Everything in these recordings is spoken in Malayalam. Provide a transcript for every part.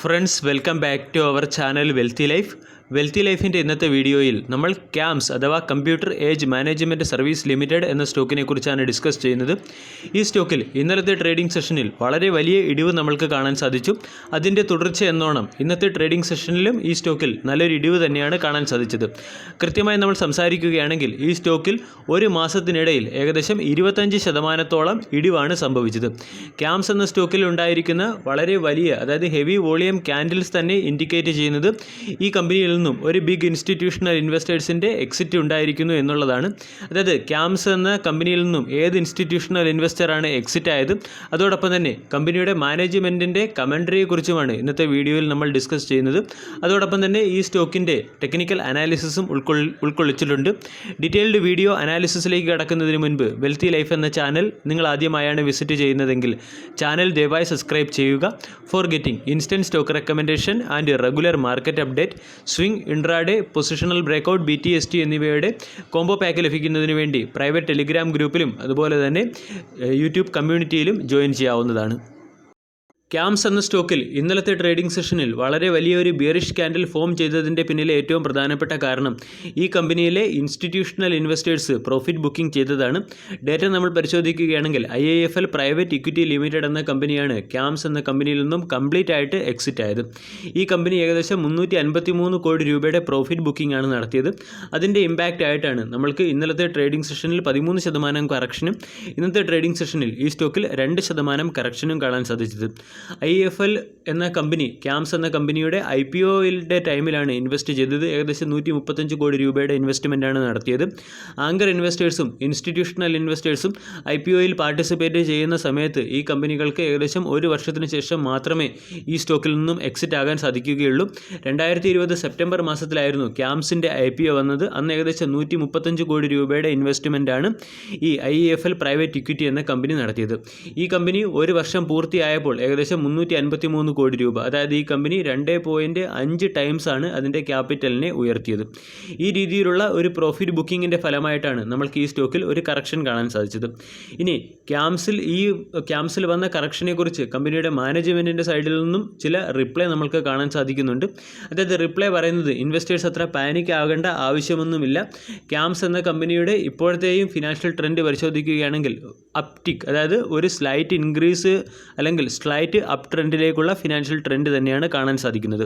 Friends welcome back to our channel wealthy ലൈഫിൻ്റെ ഇന്നത്തെ വീഡിയോയിൽ നമ്മൾ ക്യാംസ് അഥവാ computer age management service limited എന്ന സ്റ്റോക്കിനെ കുറിച്ചാണ് ഡിസ്കസ് ചെയ്യുന്നത്. ഈ സ്റ്റോക്കിൽ ഇന്നലത്തെ ട്രേഡിംഗ് സെഷനിൽ വളരെ വലിയ ഇടിവ് നമ്മൾക്ക് കാണാൻ സാധിച്ചു. അതിൻ്റെ തുടർച്ച എന്നോണം ഇന്നത്തെ ട്രേഡിംഗ് സെഷനിലും ഈ സ്റ്റോക്കിൽ നല്ലൊരു ഇടിവ് തന്നെയാണ് കാണാൻ സാധിച്ചത്. കൃത്യമായി നമ്മൾ സംസാരിക്കുകയാണെങ്കിൽ ഈ സ്റ്റോക്കിൽ ഒരു മാസത്തിനിടയിൽ ഏകദേശം 25% ഇടിവാണ് സംഭവിച്ചത്. ക്യാംസ് എന്ന സ്റ്റോക്കിൽ ഉണ്ടായിരിക്കുന്ന വളരെ വലിയ അതായത് ഹെവി വോളിയം ക്യാൻഡിൽസ് തന്നെ ഇൻഡിക്കേറ്റ് ചെയ്യുന്നത് ഈ കമ്പനിയിൽ നിന്നും ഒരു ബിഗ് ഇൻസ്റ്റിറ്റ്യൂഷണൽ ഇൻവെസ്റ്റേഴ്സിൻ്റെ എക്സിറ്റ് ഉണ്ടായിരിക്കുന്നു എന്നുള്ളതാണ്. അതായത് ക്യാംസ് എന്ന കമ്പനിയിൽ നിന്നും ഏത് ഇൻസ്റ്റിറ്റ്യൂഷണൽ ഇൻവെസ്റ്ററാണ് എക്സിറ്റ് ആയത്, അതോടൊപ്പം തന്നെ കമ്പനിയുടെ മാനേജ്മെൻറ്റിൻ്റെ കമൻട്രിയെക്കുറിച്ചുമാണ് ഇന്നത്തെ വീഡിയോയിൽ നമ്മൾ ഡിസ്കസ് ചെയ്യുന്നത്. അതോടൊപ്പം തന്നെ ഈ സ്റ്റോക്കിൻ്റെ ടെക്നിക്കൽ അനാലിസിസും ഉൾക്കൊള്ളിച്ചിട്ടുണ്ട്. ഡീറ്റെയിൽഡ് വീഡിയോ അനാലിസിസിലേക്ക് കടക്കുന്നതിന് മുൻപ് വെൽത്തി ലൈഫ് എന്ന ചാനൽ നിങ്ങൾ ആദ്യമായാണ് വിസിറ്റ് ചെയ്യുന്നതെങ്കിൽ ചാനൽ ദയവായി സബ്സ്ക്രൈബ് ചെയ്യുക. For getting instant stock recommendation and regular market update, swing, intraday, positional breakout, BTST എന്നിവയുടെ കോംബോ പാക്ക് ലഭിക്കുന്നതിന് വേണ്ടി പ്രൈവറ്റ് ടെലിഗ്രാം ഗ്രൂപ്പിലും അതുപോലെ തന്നെ യൂട്യൂബ് കമ്മ്യൂണിറ്റിയിലും ജോയിൻ ചെയ്യാവുന്നതാണ്. ക്യാംസ് എന്ന സ്റ്റോക്കിൽ ഇന്നലത്തെ ട്രേഡിംഗ് സെഷനിൽ വളരെ വലിയൊരു ബിയറിഷ് ക്യാൻഡിൽ ഫോം ചെയ്തതിൻ്റെ പിന്നിലെ ഏറ്റവും പ്രധാനപ്പെട്ട കാരണം ഈ കമ്പനിയിലെ ഇൻസ്റ്റിറ്റ്യൂഷണൽ ഇൻവെസ്റ്റേഴ്സ് പ്രോഫിറ്റ് ബുക്കിംഗ് ചെയ്തതാണ്. ഡേറ്റ നമ്മൾ പരിശോധിക്കുകയാണെങ്കിൽ IIFL പ്രൈവറ്റ് ഇക്വിറ്റി ലിമിറ്റഡ് എന്ന കമ്പനിയാണ് ക്യാംസ് എന്ന കമ്പനിയിൽ നിന്നും കംപ്ലീറ്റ് ആയിട്ട് എക്സിറ്റ് ആയത്. ഈ കമ്പനി ഏകദേശം 353 കോടി രൂപയുടെ പ്രോഫിറ്റ് ബുക്കിംഗ് ആണ് നടത്തിയത്. അതിൻ്റെ ഇമ്പാക്റ്റ് ആയിട്ടാണ് നമ്മൾക്ക് ഇന്നലത്തെ ട്രേഡിംഗ് സെഷനിൽ 13% കറക്ഷനും ഇന്നത്തെ ട്രേഡിംഗ് സെഷനിൽ ഈ സ്റ്റോക്കിൽ 2% കറക്ഷനും കാണാൻ സാധിച്ചത്. IIFL എന്ന കമ്പനി ക്യാംസ് എന്ന കമ്പനിയുടെ IPOയുടെ ടൈമിലാണ് ഇൻവെസ്റ്റ് ചെയ്തത്. ഏകദേശം 135 കോടി രൂപയുടെ ഇൻവെസ്റ്റ്മെൻറ്റാണ് നടത്തിയത്. ആങ്കർ ഇൻവെസ്റ്റേഴ്സും ഇൻസ്റ്റിറ്റ്യൂഷണൽ ഇൻവെസ്റ്റേഴ്സും IPOയിൽ പാർട്ടിസിപ്പേറ്റ് ചെയ്യുന്ന സമയത്ത് ഈ കമ്പനികൾക്ക് ഏകദേശം ഒരു വർഷത്തിന് ശേഷം മാത്രമേ ഈ സ്റ്റോക്കിൽ നിന്നും എക്സിറ്റ് ആകാൻ സാധിക്കുകയുള്ളൂ. 2020 സെപ്റ്റംബർ മാസത്തിലായിരുന്നു ക്യാംസിൻ്റെ IPO വന്നത്. അന്ന് ഏകദേശം 135 കോടി രൂപയുടെ ഇൻവെസ്റ്റ്മെൻറ്റാണ് ഈ IIFL പ്രൈവറ്റ് ഇക്വിറ്റി എന്ന കമ്പനി നടത്തിയത്. ഈ കമ്പനി ഒരു വർഷം പൂർത്തിയായപ്പോൾ ഏകദേശം 353 കോടി രൂപ, അതായത് ഈ കമ്പനി 2.5 ടൈംസ് ആണ് അതിൻ്റെ ക്യാപിറ്റലിനെ ഉയർത്തിയത്. ഈ രീതിയിലുള്ള ഒരു പ്രോഫിറ്റ് ബുക്കിങ്ങിൻ്റെ ഫലമായിട്ടാണ് നമ്മൾക്ക് ഈ സ്റ്റോക്കിൽ ഒരു കറക്ഷൻ കാണാൻ സാധിച്ചത്. ഇനി ക്യാംസിൽ വന്ന കറക്ഷനെക്കുറിച്ച് കമ്പനിയുടെ മാനേജ്മെൻറ്റിൻ്റെ സൈഡിൽ നിന്നും ചില റിപ്ലൈ നമ്മൾക്ക് കാണാൻ സാധിക്കുന്നുണ്ട്. അതായത് റിപ്ലൈ പറയുന്നത് ഇൻവെസ്റ്റേഴ്സ് അത്ര പാനിക് ആകേണ്ട ആവശ്യമൊന്നുമില്ല. ക്യാംസ് എന്ന കമ്പനിയുടെ ഇപ്പോഴത്തെയും ഫിനാൻഷ്യൽ ട്രെൻഡ് പരിശോധിക്കുകയാണെങ്കിൽ അപ്റ്റിക്, അതായത് ഒരു സ്ലൈറ്റ് ഇൻക്രീസ് അല്ലെങ്കിൽ സ്ലൈറ്റ് അപ്പ് ട്രെൻഡിലേക്കുള്ള ഫിനാൻഷ്യൽ ട്രെൻഡ് തന്നെയാണ് കാണാൻ സാധിക്കുന്നത്.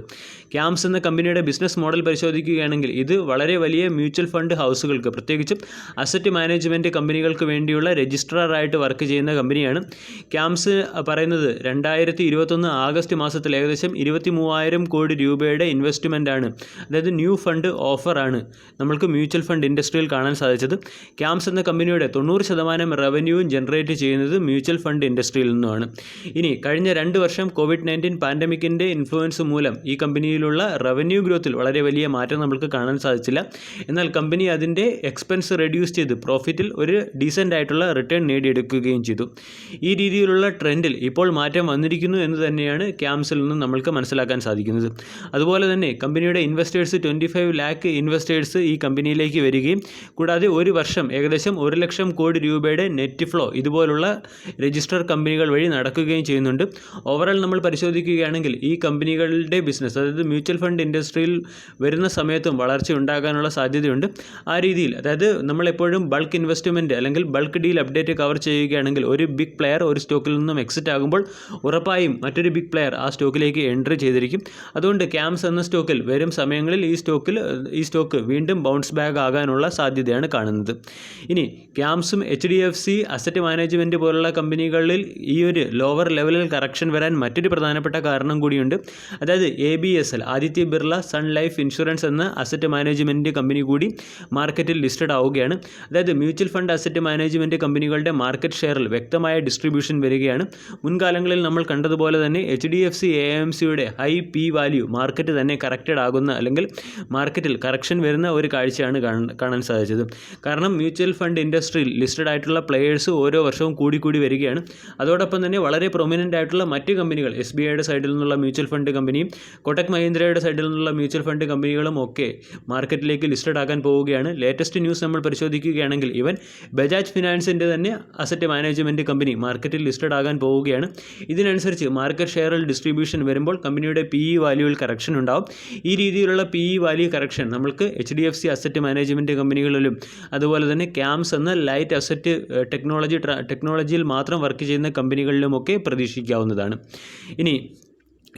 ക്യാംസ് എന്ന കമ്പനിയുടെ ബിസിനസ് മോഡൽ പരിശോധിക്കുകയാണെങ്കിൽ ഇത് വളരെ വലിയ മ്യൂച്വൽ ഫണ്ട് ഹൗസുകൾക്ക്, പ്രത്യേകിച്ചും അസറ്റ് മാനേജ്മെൻറ്റ് കമ്പനികൾക്ക് വേണ്ടിയുള്ള രജിസ്ട്രാറായിട്ട് വർക്ക് ചെയ്യുന്ന കമ്പനിയാണ്. ക്യാംസ് പറയുന്നത് 2021 ആഗസ്റ്റ് മാസത്തിൽ ഏകദേശം 23,000 കോടി രൂപയുടെ ഇൻവെസ്റ്റ്മെൻറ്റാണ്, അതായത് ന്യൂ ഫണ്ട് ഓഫറാണ് നമ്മൾക്ക് മ്യൂച്വൽ ഫണ്ട് ഇൻഡസ്ട്രിയിൽ കാണാൻ സാധിച്ചത്. ക്യാംസ് എന്ന കമ്പനിയുടെ 90% റവന്യൂവും ജനറേറ്റ് ചെയ്യുന്നത് മ്യൂച്വൽ ഫണ്ട് ഇൻഡസ്ട്രിയിൽ നിന്നുമാണ്. ഇനി കഴിഞ്ഞ 2 വർഷം COVID-19 പാൻഡമിക്കിൻ്റെ ഇൻഫ്ലുവൻസ് മൂലം ഈ കമ്പനിയിലുള്ള റവന്യൂ ഗ്രോത്തിൽ വളരെ വലിയ മാറ്റം നമുക്ക് കാണാൻ സാധിച്ചില്ല. എന്നാൽ കമ്പനി അതിൻ്റെ എക്സ്പെൻസ് റെഡ്യൂസ് ചെയ്ത് പ്രോഫിറ്റിൽ ഒരു ഡീസൻ്റ് ആയിട്ടുള്ള റിട്ടേൺ നേടിയെടുക്കുകയും ചെയ്തു. ഈ രീതിയിലുള്ള ട്രെൻഡിൽ ഇപ്പോൾ മാറ്റം വന്നിരിക്കുന്നു എന്ന് തന്നെയാണ് ക്യാംസിൽ നിന്നും നമ്മൾക്ക് മനസ്സിലാക്കാൻ സാധിക്കുന്നത്. അതുപോലെ തന്നെ കമ്പനിയുടെ ഇൻവെസ്റ്റേഴ്സ് 25 ലാക്ക് ഇൻവെസ്റ്റേഴ്സ് ഈ കമ്പനിയിലേക്ക് വരികയും കൂടാതെ ഒരു വർഷം ഏകദേശം 1 ലക്ഷം കോടി രൂപയുടെ നെറ്റ് ഫ്ലോ ഇതുപോലുള്ള രജിസ്റ്റർ കമ്പനികൾ വഴി നടക്കുകയും ചെയ്യുന്നുണ്ട്. ഓവറോൾ നമ്മൾ പരിശോധിക്കുകയാണെങ്കിൽ ഈ കമ്പനികളുടെ ബിസിനസ്, അതായത് മ്യൂച്വൽ ഫണ്ട് ഇൻഡസ്ട്രിയിൽ വരുന്ന സമയത്തും വളർച്ച ഉണ്ടാകാനുള്ള സാധ്യതയുണ്ട്. ആ രീതിയിൽ അതായത് നമ്മളെപ്പോഴും ബൾക്ക് ഇൻവെസ്റ്റ്മെൻറ്റ് അല്ലെങ്കിൽ ബൾക്ക് ഡീൽ അപ്ഡേറ്റ് കവർ ചെയ്യുകയാണെങ്കിൽ ഒരു ബിഗ് പ്ലെയർ ഒരു സ്റ്റോക്കിൽ നിന്നും എക്സിറ്റ് ആകുമ്പോൾ ഉറപ്പായും മറ്റൊരു ബിഗ് പ്ലെയർ ആ സ്റ്റോക്കിലേക്ക് എൻട്രി ചെയ്തിരിക്കും. അതുകൊണ്ട് ക്യാംസ് എന്ന സ്റ്റോക്കിൽ വരും സമയങ്ങളിൽ ഈ സ്റ്റോക്ക് വീണ്ടും ബൗൺസ് ബാക്ക് ആകാനുള്ള സാധ്യതയാണ് കാണുന്നത്. ഇനി ക്യാംസും HDFC അസറ്റ് മാനേജ്മെൻറ്റ് പോലുള്ള കമ്പനികളിൽ ഈ ഒരു ലോവർ ലെവലിൽ കറക്ഷൻ വരാൻ മറ്റൊരു പ്രധാനപ്പെട്ട കാരണം കൂടിയുണ്ട്. അതായത് ABSL Aditya Birla sun life insurance എന്ന അസറ്റ് മാനേജ്മെൻറ്റ് കമ്പനി കൂടി മാർക്കറ്റിൽ ലിസ്റ്റഡ് ആവുകയാണ്. അതായത് മ്യൂച്വൽ ഫണ്ട് അസറ്റ് മാനേജ്മെൻറ്റ് കമ്പനികളുടെ മാർക്കറ്റ് ഷെയറിൽ വ്യക്തമായ ഡിസ്ട്രിബ്യൂഷൻ വരികയാണ്. മുൻകാലങ്ങളിൽ നമ്മൾ കണ്ടതുപോലെ തന്നെ HDFC AMCയുടെ ഹൈ P വാല്യൂ മാർക്കറ്റ് തന്നെ കറക്റ്റഡ് ആകുന്ന അല്ലെങ്കിൽ മാർക്കറ്റിൽ കറക്ഷൻ വരുന്ന ഒരു കാഴ്ചയാണ് കാണാൻ സാധിച്ചത്. കാരണം മ്യൂച്വൽ ഫണ്ട് ഇൻഡസ്ട്രിയിൽ ലിസ്റ്റഡ് ആയിട്ടുള്ള പ്ലെയേഴ്സ് ഓരോ വർഷവും കൂടി വരികയാണ്. അതോടൊപ്പം തന്നെ വളരെ പ്രൊമിനൻ്റ് ആയിട്ടുള്ള മറ്റ് കമ്പനികൾ SBIയുടെ സൈഡിൽ നിന്നുള്ള മ്യൂച്വൽ ഫണ്ട് കമ്പനിയും കൊട്ടക് മഹീന്ദ്രയുടെ സൈഡിൽ നിന്നുള്ള മ്യൂച്വൽ ഫണ്ട് കമ്പനികളും ഒക്കെ മാർക്കറ്റിലേക്ക് ലിസ്റ്റഡ് ആകാൻ പോവുകയാണ്. ലേറ്റസ്റ്റ് ന്യൂസ് നമ്മൾ പരിശോധിക്കുകയാണെങ്കിൽ ഇവൻ ബജാജ് ഫിനാൻസിൻ്റെ തന്നെ അസറ്റ് മാനേജ്മെൻറ്റ് കമ്പനി മാർക്കറ്റിൽ ലിസ്റ്റഡ് ആകാൻ പോവുകയാണ്. ഇതിനനുസരിച്ച് മാർക്കറ്റ് ഷെയറിൽ ഡിസ്ട്രിബ്യൂഷൻ വരുമ്പോൾ കമ്പനിയുടെ PE വാല്യൂവിൽ കറക്ഷൻ ഉണ്ടാവും. ഈ രീതിയിലുള്ള PE വാല്യൂ കറക്ഷൻ നമ്മൾക്ക് HDFC അസറ്റ് മാനേജ്മെൻറ്റ് കമ്പനികളിലും അതുപോലെ തന്നെ ക്യാംസ് എന്ന ലൈറ്റ് അസറ്റ് ടെക്നോളജിയിൽ മാത്രം വർക്ക് ചെയ്യുന്ന കമ്പനികളിലുമൊക്കെ പ്രതീക്ഷിക്കാവുന്നതാണ്. ഇനി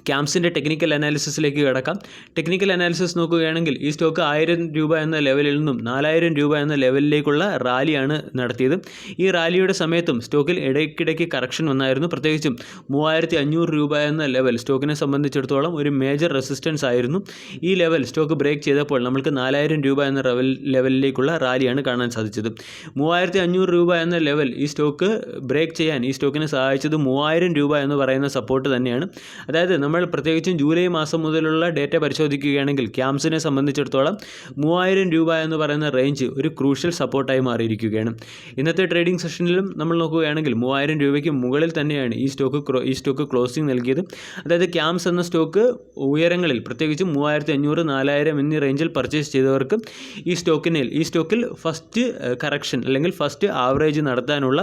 ക്യാംസിൻ്റെ ടെക്നിക്കൽ അനാലിസിസിലേക്ക് കിടക്കാം. ടെക്നിക്കൽ അനാലിസിസ് നോക്കുകയാണെങ്കിൽ ഈ സ്റ്റോക്ക് 1000 രൂപ എന്ന ലെവലിൽ നിന്നും 4000 രൂപ എന്ന ലെവലിലേക്കുള്ള റാലിയാണ് നടത്തിയത്. ഈ റാലിയുടെ സമയത്തും സ്റ്റോക്കിൽ ഇടയ്ക്കിടയ്ക്ക് കറക്ഷൻ വന്നായിരുന്നു. പ്രത്യേകിച്ചും 3500 രൂപ എന്ന ലെവൽ സ്റ്റോക്കിനെ സംബന്ധിച്ചിടത്തോളം ഒരു മേജർ റെസിസ്റ്റൻസ് ആയിരുന്നു. ഈ ലെവൽ സ്റ്റോക്ക് ബ്രേക്ക് ചെയ്തപ്പോൾ നമ്മൾക്ക് 4000 രൂപ എന്ന ലെവലിലേക്കുള്ള റാലിയാണ് കാണാൻ സാധിച്ചത്. 3500 രൂപ എന്ന ലെവൽ ഈ സ്റ്റോക്ക് ബ്രേക്ക് ചെയ്യാൻ ഈ സ്റ്റോക്കിനെ സഹായിച്ചത് 3000 രൂപ എന്ന് പറയുന്ന സപ്പോർട്ട് തന്നെയാണ്. അതായത് നമ്മൾ പ്രത്യേകിച്ചും ജൂലൈ മാസം മുതലുള്ള ഡേറ്റ പരിശോധിക്കുകയാണെങ്കിൽ ക്യാംസിനെ സംബന്ധിച്ചിടത്തോളം 3000 രൂപ എന്ന് പറയുന്ന റേഞ്ച് ഒരു ക്രൂഷ്യൽ സപ്പോർട്ടായി മാറിയിരിക്കുകയാണ്. ഇന്നത്തെ ട്രേഡിംഗ് സെഷനിലും നമ്മൾ നോക്കുകയാണെങ്കിൽ 3000 രൂപയ്ക്ക് മുകളിൽ തന്നെയാണ് ഈ സ്റ്റോക്ക് ക്ലോസിംഗ് നൽകിയത്. അതായത് ക്യാംസ് എന്ന സ്റ്റോക്ക് ഉയരങ്ങളിൽ പ്രത്യേകിച്ചും 3500, 4000 എന്നീ റേഞ്ചിൽ പർച്ചേസ് ചെയ്തവർക്ക് ഈ സ്റ്റോക്കിൽ ഫസ്റ്റ് കറക്ഷൻ അല്ലെങ്കിൽ ഫസ്റ്റ് ആവറേജ് നടത്താനുള്ള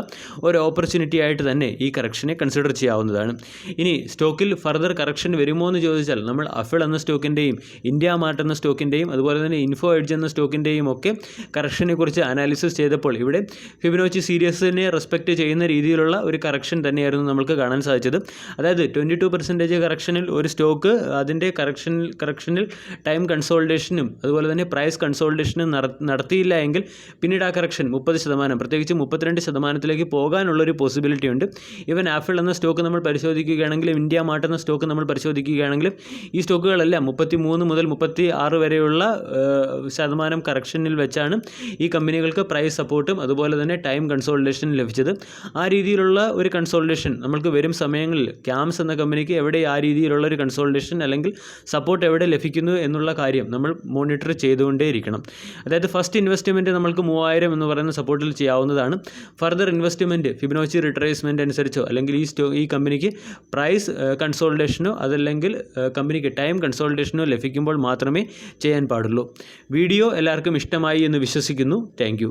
ഒരു ഓപ്പർച്യൂണിറ്റി ആയിട്ട് തന്നെ ഈ കറക്ഷനെ കൺസിഡർ ചെയ്യാവുന്നതാണ്. ഇനി സ്റ്റോക്കിൽ ഫർദർ കറക്ഷൻ വരുമോ എന്ന് ചോദിച്ചാൽ നമ്മൾ അഫിൾ എന്ന സ്റ്റോക്കിൻ്റെയും ഇന്ത്യ മാർട്ട് എന്ന സ്റ്റോക്കിൻ്റെയും അതുപോലെ തന്നെ ഇൻഫോ എഡ്ജ് എന്ന സ്റ്റോക്കിൻ്റെയും ഒക്കെ കറക്ഷനെ കുറിച്ച് അനാലിസിസ് ചെയ്തപ്പോൾ ഇവിടെ ഫിബൊനാച്ചി സീരീസിനെ റെസ്പെക്റ്റ് ചെയ്യുന്ന രീതിയിലുള്ള ഒരു കറക്ഷൻ തന്നെയായിരുന്നു നമുക്ക് കാണാൻ സാധിച്ചത്. അതായത് 22% കറക്ഷനിൽ ഒരു സ്റ്റോക്ക് അതിൻ്റെ കറക്ഷനിൽ ടൈം കൺസോൾട്ടേഷനും അതുപോലെ തന്നെ പ്രൈസ് കൺസോൾട്ടേഷനും നടത്തിയില്ല എങ്കിൽ പിന്നീട് ആ കറക്ഷൻ 30%, പ്രത്യേകിച്ച് 32% പോകാനുള്ളൊരു പോസിബിലിറ്റി ഉണ്ട്. ഈവൻ ആപ്പിൾ എന്ന സ്റ്റോക്ക് നമ്മൾ പരിശോധിക്കുകയാണെങ്കിലും ഇന്ത്യ മാർട്ട് എന്ന സ്റ്റോക്ക് നമ്മൾ പരിശോധിക്കുകയാണെങ്കിലും ഈ സ്റ്റോക്കുകളെല്ലാം 33 മുതൽ 36 വരെയുള്ള ശതമാനം കറക്ഷനിൽ വെച്ചാണ് ഈ കമ്പനികൾക്ക് പ്രൈസ് സപ്പോർട്ടും അതുപോലെ തന്നെ ടൈം കൺസോൾട്ടേഷൻ ലഭിച്ചത്. ആ രീതിയിലുള്ള ഒരു കൺസോൾട്ടേഷൻ നമ്മൾക്ക് വരും സമയങ്ങളിൽ ക്യാംസ് എന്ന കമ്പനിക്ക് എവിടെ ആ രീതിയിലുള്ള ഒരു കൺസോൾട്ടേഷൻ അല്ലെങ്കിൽ സപ്പോർട്ട് എവിടെ ലഭിക്കുന്നു എന്നുള്ള കാര്യം നമ്മൾ മോണിറ്റർ ചെയ്തുകൊണ്ടേയിരിക്കണം. അതായത് ഫസ്റ്റ് ഇൻവെസ്റ്റ്മെൻറ്റ് നമ്മൾക്ക് 3000 എന്ന് പറയുന്ന സപ്പോർട്ടിൽ ചെയ്യാവുന്നതാണ്. ഫർദർ ഇൻവെസ്റ്റ്മെൻറ്റ് ഫിബൊനാച്ചി റിട്രേസ്മെൻറ്റ് അനുസരിച്ചോ അല്ലെങ്കിൽ ഈ കമ്പനിക്ക് പ്രൈസ് കൺസോൾട്ടേഷനോ അതല്ലെങ്കിൽ കമ്പനിക്ക് ടൈം കൺസോൾട്ടേഷനോ ലഭിക്കുമ്പോൾ മാത്രമേ ചെയ്യാൻ പാടുള്ളൂ. വീഡിയോ എല്ലാവർക്കും ഇഷ്ടമായി എന്ന് വിശ്വസിക്കുന്നു. താങ്ക്